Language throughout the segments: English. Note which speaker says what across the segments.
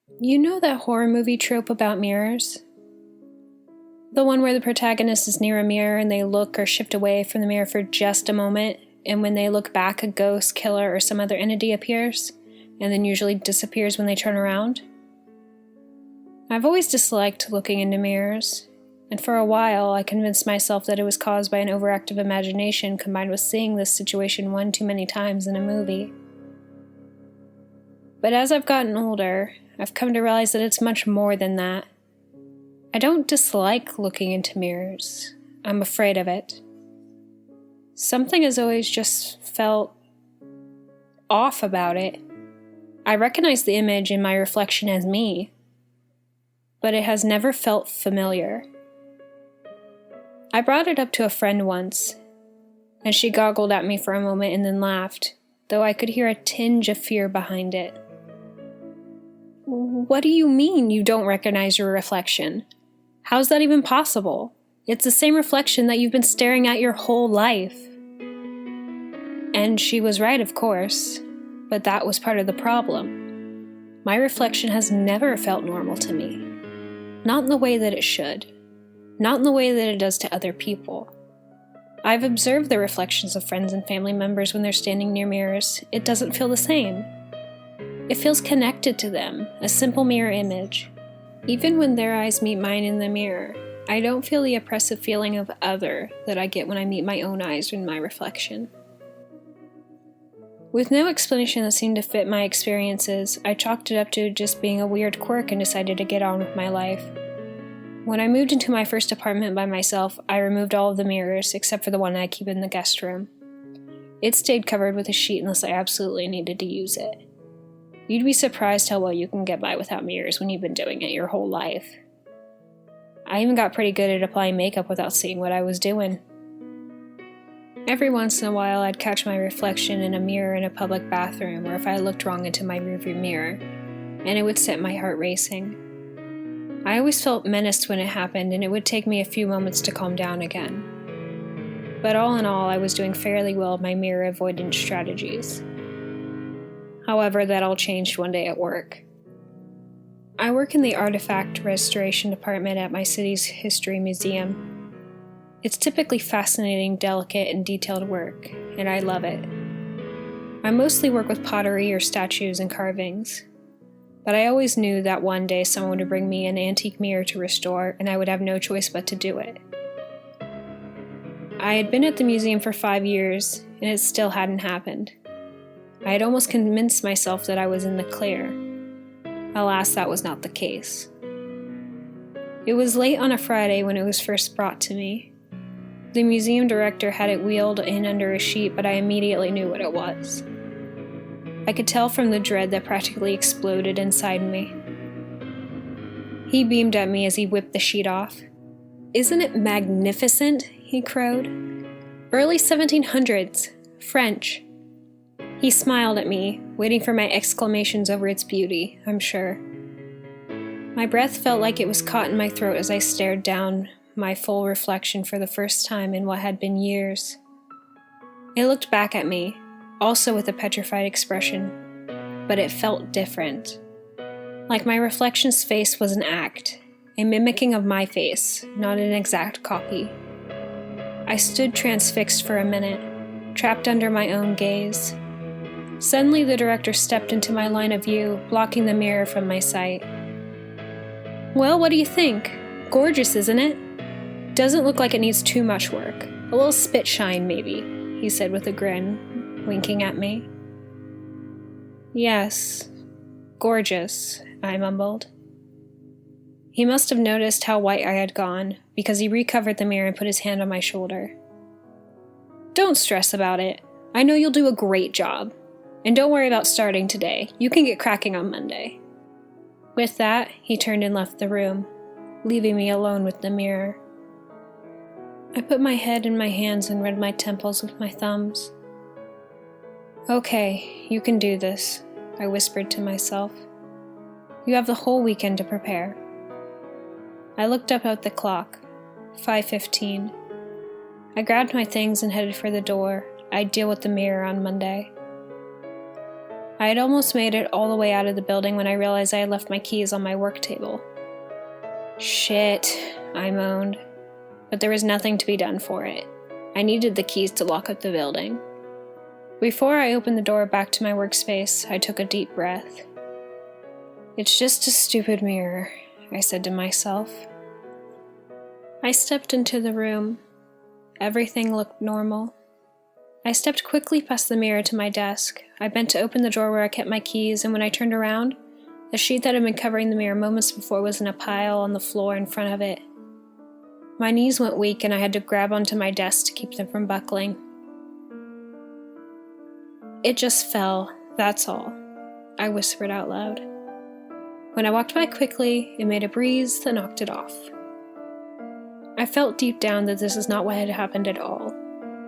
Speaker 1: You know that horror movie trope about mirrors? The one where the protagonist is near a mirror and they look or shift away from the mirror for just a moment, and when they look back, a ghost, killer, or some other entity appears, and then usually disappears when they turn around? I've always disliked looking into mirrors, and for a while I convinced myself that it was caused by an overactive imagination combined with seeing this situation one too many times in a movie. But as I've gotten older, I've come to realize that it's much more than that. I don't dislike looking into mirrors. I'm afraid of it. Something has always just felt off about it. I recognize the image in my reflection as me, but it has never felt familiar. I brought it up to a friend once, and she goggled at me for a moment and then laughed, though I could hear a tinge of fear behind it. What do you mean you don't recognize your reflection? How's that even possible? It's the same reflection that you've been staring at your whole life. And she was right, of course, but that was part of the problem. My reflection has never felt normal to me. Not in the way that it should. Not in the way that it does to other people. I've observed the reflections of friends and family members when they're standing near mirrors. It doesn't feel the same. It feels connected to them, a simple mirror image. Even when their eyes meet mine in the mirror, I don't feel the oppressive feeling of other that I get when I meet my own eyes in my reflection. With no explanation that seemed to fit my experiences, I chalked it up to just being a weird quirk and decided to get on with my life. When I moved into my first apartment by myself, I removed all of the mirrors except for the one I keep in the guest room. It stayed covered with a sheet unless I absolutely needed to use it. You'd be surprised how well you can get by without mirrors when you've been doing it your whole life. I even got pretty good at applying makeup without seeing what I was doing. Every once in a while, I'd catch my reflection in a mirror in a public bathroom, or if I looked wrong into my rearview mirror, and it would set my heart racing. I always felt menaced when it happened, and it would take me a few moments to calm down again. But all in all, I was doing fairly well with my mirror avoidance strategies. However, that all changed one day at work. I work in the artifact restoration department at my city's history museum. It's typically fascinating, delicate, and detailed work, and I love it. I mostly work with pottery or statues and carvings, but I always knew that one day someone would bring me an antique mirror to restore, and I would have no choice but to do it. I had been at the museum for 5 years, and it still hadn't happened. I had almost convinced myself that I was in the clear. Alas, that was not the case. It was late on a Friday when it was first brought to me. The museum director had it wheeled in under a sheet, but I immediately knew what it was. I could tell from the dread that practically exploded inside me. He beamed at me as he whipped the sheet off. "Isn't it magnificent?" he crowed. "Early 1700s, French." He smiled at me, waiting for my exclamations over its beauty, I'm sure. My breath felt like it was caught in my throat as I stared down my full reflection for the first time in what had been years. It looked back at me, also with a petrified expression, but it felt different. Like my reflection's face was an act, a mimicking of my face, not an exact copy. I stood transfixed for a minute, trapped under my own gaze. Suddenly, the director stepped into my line of view, blocking the mirror from my sight. "Well, what do you think? Gorgeous, isn't it? Doesn't look like it needs too much work. A little spit shine, maybe," he said with a grin, winking at me. "Yes, gorgeous," I mumbled. He must have noticed how white I had gone, because he recovered the mirror and put his hand on my shoulder. "Don't stress about it. I know you'll do a great job. And don't worry about starting today. You can get cracking on Monday." With that, he turned and left the room, leaving me alone with the mirror. I put my head in my hands and rubbed my temples with my thumbs. "Okay, you can do this," I whispered to myself. "You have the whole weekend to prepare." I looked up at the clock, 5:15. I grabbed my things and headed for the door. I'd deal with the mirror on Monday. I had almost made it all the way out of the building when I realized I had left my keys on my work table. Shit, I moaned, but there was nothing to be done for it. I needed the keys to lock up the building. Before I opened the door back to my workspace, I took a deep breath. It's just a stupid mirror, I said to myself. I stepped into the room. Everything looked normal. I stepped quickly past the mirror to my desk. I bent to open the drawer where I kept my keys, and when I turned around, the sheet that had been covering the mirror moments before was in a pile on the floor in front of it. My knees went weak, and I had to grab onto my desk to keep them from buckling. It just fell, that's all, I whispered out loud. When I walked by quickly, it made a breeze that knocked it off. I felt deep down that this is not what had happened at all,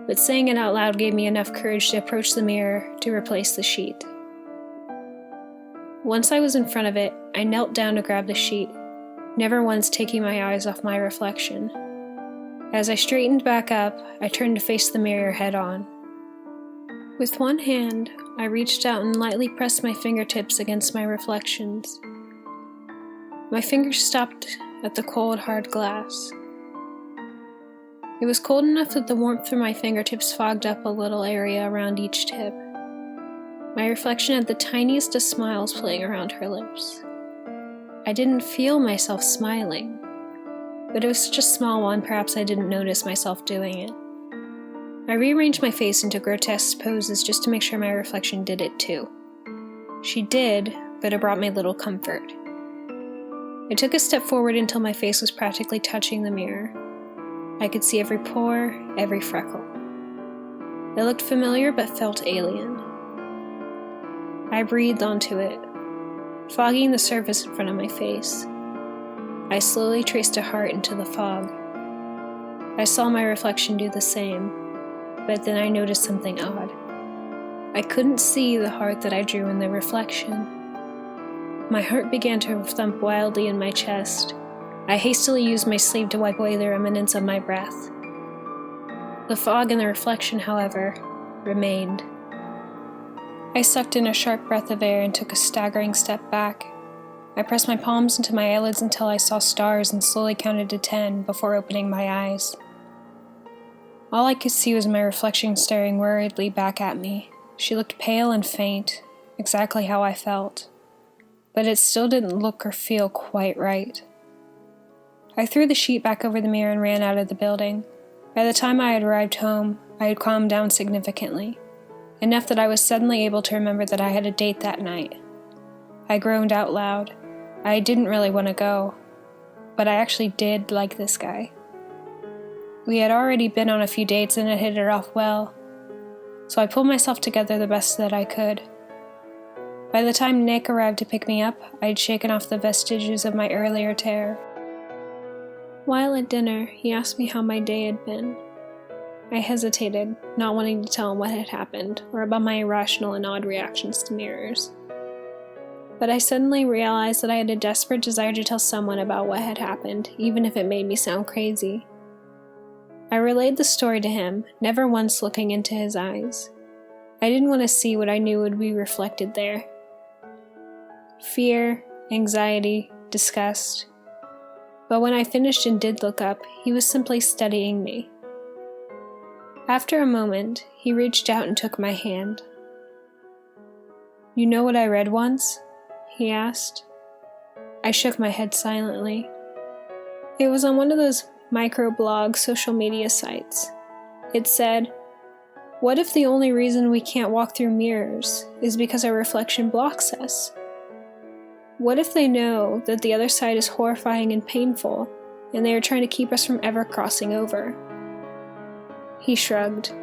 Speaker 1: but saying it out loud gave me enough courage to approach the mirror to replace the sheet. Once I was in front of it, I knelt down to grab the sheet, never once taking my eyes off my reflection. As I straightened back up, I turned to face the mirror head on. With one hand, I reached out and lightly pressed my fingertips against my reflections. My fingers stopped at the cold, hard glass. It was cold enough that the warmth from my fingertips fogged up a little area around each tip. My reflection had the tiniest of smiles playing around her lips. I didn't feel myself smiling, but it was such a small one, perhaps I didn't notice myself doing it. I rearranged my face into grotesque poses just to make sure my reflection did it too. She did, but it brought me little comfort. I took a step forward until my face was practically touching the mirror. I could see every pore, every freckle. It looked familiar but felt alien. I breathed onto it, fogging the surface in front of my face. I slowly traced a heart into the fog. I saw my reflection do the same, but then I noticed something odd. I couldn't see the heart that I drew in the reflection. My heart began to thump wildly in my chest. I hastily used my sleeve to wipe away the remnants of my breath. The fog and the reflection, however, remained. I sucked in a sharp breath of air and took a staggering step back. I pressed my palms into my eyelids until I saw stars and slowly counted to 10 before opening my eyes. All I could see was my reflection staring worriedly back at me. She looked pale and faint, exactly how I felt. But it still didn't look or feel quite right. I threw the sheet back over the mirror and ran out of the building. By the time I had arrived home, I had calmed down significantly, enough that I was suddenly able to remember that I had a date that night. I groaned out loud. I didn't really want to go, but I actually did like this guy. We had already been on a few dates and had hit it off well, so I pulled myself together the best that I could. By the time Nick arrived to pick me up, I had shaken off the vestiges of my earlier terror. While at dinner, he asked me how my day had been. I hesitated, not wanting to tell him what had happened, or about my irrational and odd reactions to mirrors. But I suddenly realized that I had a desperate desire to tell someone about what had happened, even if it made me sound crazy. I relayed the story to him, never once looking into his eyes. I didn't want to see what I knew would be reflected there. Fear, anxiety, disgust. But when I finished and did look up, he was simply studying me. After a moment, he reached out and took my hand. "You know what I read once?" he asked. I shook my head silently. It was on one of those microblog social media sites. It said, "What if the only reason we can't walk through mirrors is because our reflection blocks us? What if they know that the other side is horrifying and painful, and they are trying to keep us from ever crossing over?" He shrugged.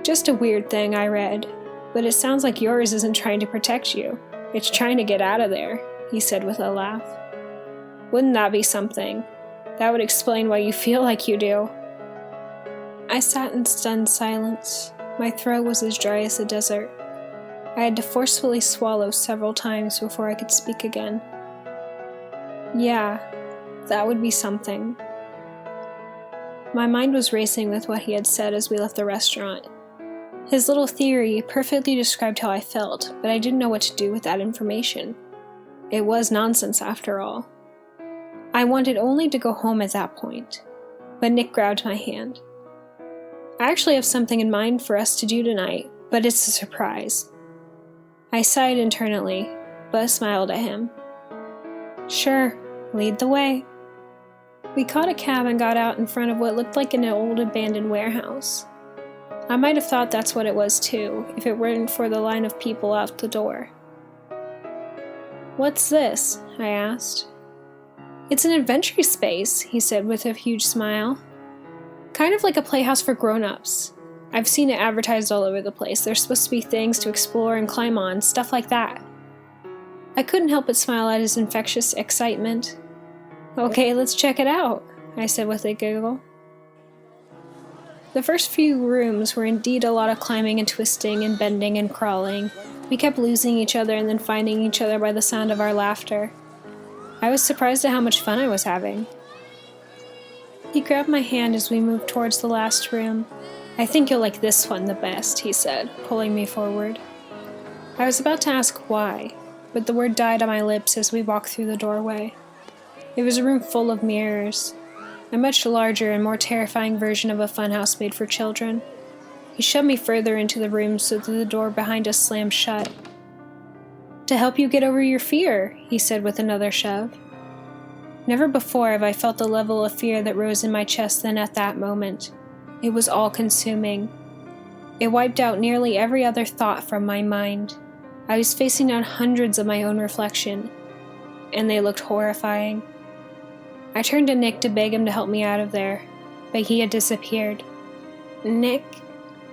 Speaker 1: "Just a weird thing I read, but it sounds like yours isn't trying to protect you. It's trying to get out of there," he said with a laugh. "Wouldn't that be something? That would explain why you feel like you do." I sat in stunned silence. My throat was as dry as a desert. I had to forcefully swallow several times before I could speak again. "Yeah, that would be something." My mind was racing with what he had said as we left the restaurant. His little theory perfectly described how I felt, but I didn't know what to do with that information. It was nonsense after all. I wanted only to go home at that point, but Nick grabbed my hand. I actually have something in mind for us to do tonight, but it's a surprise. I sighed internally, but smiled at him. Sure, lead the way. We caught a cab and got out in front of what looked like an old abandoned warehouse. I might have thought that's what it was too, if it weren't for the line of people out the door. What's this? I asked. It's an adventure space, he said with a huge smile. Kind of like a playhouse for grown-ups. I've seen it advertised all over the place. There's supposed to be things to explore and climb on, stuff like that. I couldn't help but smile at his infectious excitement. Okay, let's check it out, I said with a giggle. The first few rooms were indeed a lot of climbing and twisting and bending and crawling. We kept losing each other and then finding each other by the sound of our laughter. I was surprised at how much fun I was having. He grabbed my hand as we moved towards the last room. I think you'll like this one the best, he said, pulling me forward. I was about to ask why, but the word died on my lips as we walked through the doorway. It was a room full of mirrors, a much larger and more terrifying version of a funhouse made for children. He shoved me further into the room so that the door behind us slammed shut. To help you get over your fear, he said with another shove. Never before have I felt the level of fear that rose in my chest than at that moment. It was all-consuming. It wiped out nearly every other thought from my mind. I was facing down hundreds of my own reflection, and they looked horrifying. I turned to Nick to beg him to help me out of there, but he had disappeared. Nick,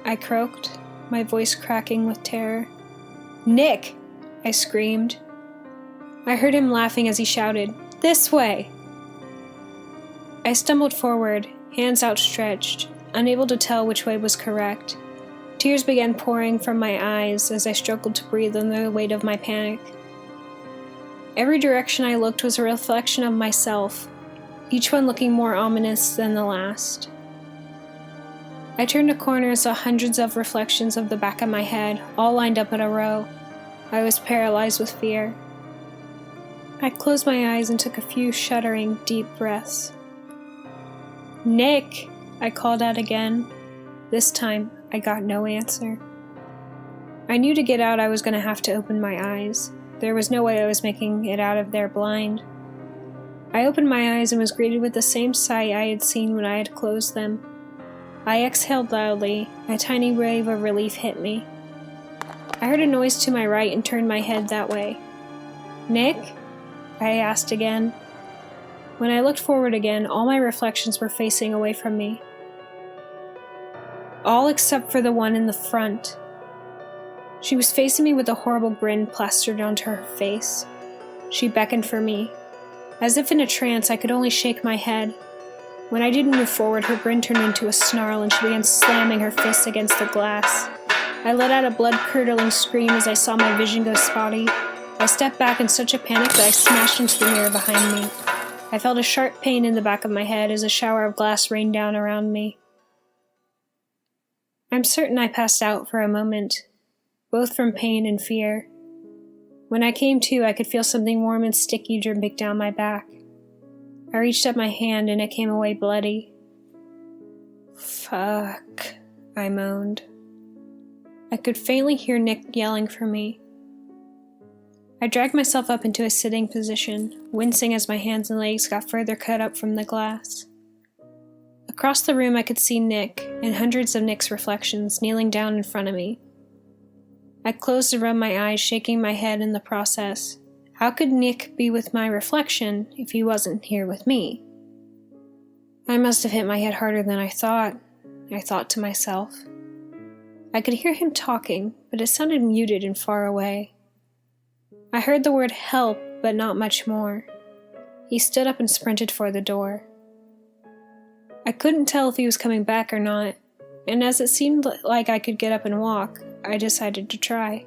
Speaker 1: I croaked, my voice cracking with terror. Nick! I screamed. I heard him laughing as he shouted, This way! I stumbled forward, hands outstretched, unable to tell which way was correct. Tears began pouring from my eyes as I struggled to breathe under the weight of my panic. Every direction I looked was a reflection of myself, each one looking more ominous than the last. I turned a corner and saw hundreds of reflections of the back of my head, all lined up in a row. I was paralyzed with fear. I closed my eyes and took a few shuddering, deep breaths. Nick! I called out again. This time, I got no answer. I knew to get out I was going to have to open my eyes. There was no way I was making it out of there blind. I opened my eyes and was greeted with the same sight I had seen when I had closed them. I exhaled loudly. A tiny wave of relief hit me. I heard a noise to my right and turned my head that way. Nick? I asked again. When I looked forward again, all my reflections were facing away from me. All except for the one in the front. She was facing me with a horrible grin plastered onto her face. She beckoned for me. As if in a trance, I could only shake my head. When I didn't move forward, her grin turned into a snarl and she began slamming her fists against the glass. I let out a blood-curdling scream as I saw my vision go spotty. I stepped back in such a panic that I smashed into the mirror behind me. I felt a sharp pain in the back of my head as a shower of glass rained down around me. I'm certain I passed out for a moment, both from pain and fear. When I came to, I could feel something warm and sticky dripping down my back. I reached up my hand and it came away bloody. Fuck, I moaned. I could faintly hear Nick yelling for me. I dragged myself up into a sitting position, wincing as my hands and legs got further cut up from the glass. Across the room I could see Nick, and hundreds of Nick's reflections, kneeling down in front of me. I closed and rubbed my eyes, shaking my head in the process. How could Nick be with my reflection if he wasn't here with me? I must have hit my head harder than I thought to myself. I could hear him talking, but it sounded muted and far away. I heard the word help, but not much more. He stood up and sprinted for the door. I couldn't tell if he was coming back or not, and as it seemed like I could get up and walk, I decided to try.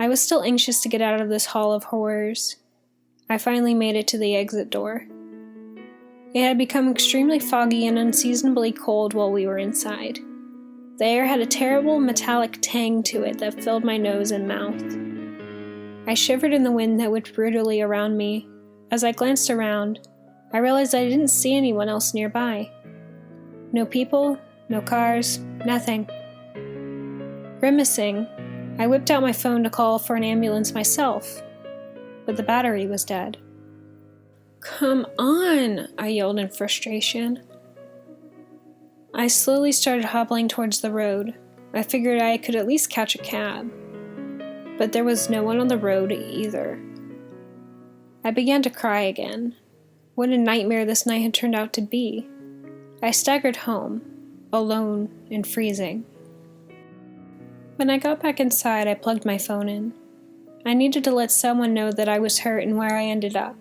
Speaker 1: I was still anxious to get out of this hall of horrors. I finally made it to the exit door. It had become extremely foggy and unseasonably cold while we were inside. The air had a terrible metallic tang to it that filled my nose and mouth. I shivered in the wind that whipped brutally around me. As I glanced around, I realized I didn't see anyone else nearby. No people, no cars, nothing. Grimacing, I whipped out my phone to call for an ambulance myself, but the battery was dead. "Come on," I yelled in frustration. I slowly started hobbling towards the road. I figured I could at least catch a cab, but there was no one on the road either. I began to cry again. What a nightmare this night had turned out to be. I staggered home, alone and freezing. When I got back inside, I plugged my phone in. I needed to let someone know that I was hurt and where I ended up.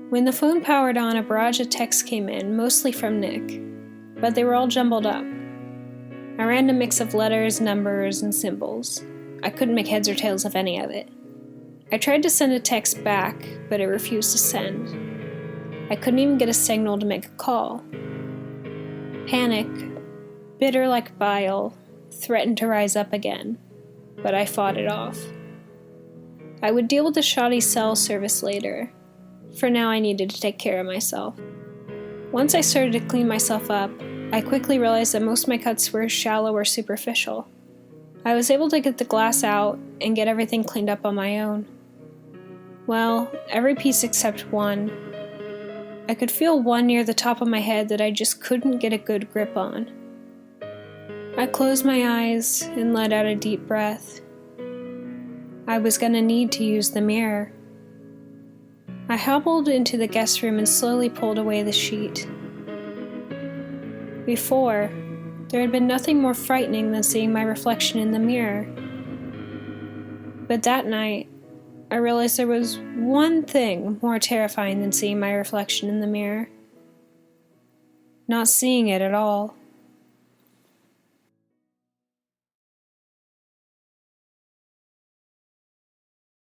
Speaker 1: When the phone powered on, a barrage of texts came in, mostly from Nick, but they were all jumbled up. A random mix of letters, numbers, and symbols. I couldn't make heads or tails of any of it. I tried to send a text back, but it refused to send. I couldn't even get a signal to make a call. Panic, bitter like bile, threatened to rise up again, but I fought it off. I would deal with the shoddy cell service later. For now, I needed to take care of myself. Once I started to clean myself up, I quickly realized that most of my cuts were shallow or superficial. I was able to get the glass out and get everything cleaned up on my own. Well, every piece except one. I could feel one near the top of my head that I just couldn't get a good grip on. I closed my eyes and let out a deep breath. I was going to need to use the mirror. I hobbled into the guest room and slowly pulled away the sheet. Before, there had been nothing more frightening than seeing my reflection in the mirror. But that night, I realized there was one thing more terrifying than seeing my reflection in the mirror. Not seeing it at all.